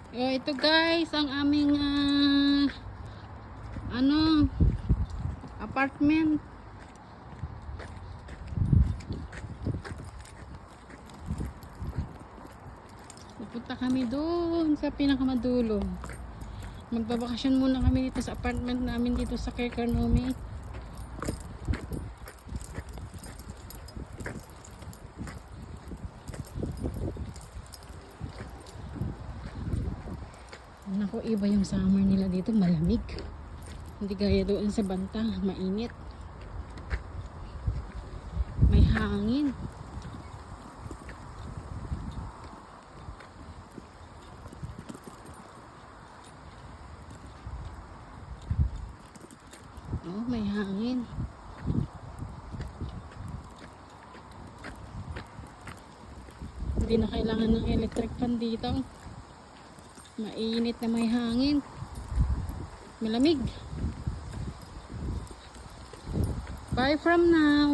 Oh, ito guys, ang aming apartment. Pupunta kami doon sa pinakamadulong. Magbabakasyon muna kami dito sa apartment namin dito sa Kirkanomi. Naku, iba yung summer nila dito, malamig. Hindi gaya doon sa Banta, mainit. May hangin. Oh, may hangin. Hindi na kailangan ng electric fan dito. Mainit na may hangin. Malamig. Bye from now.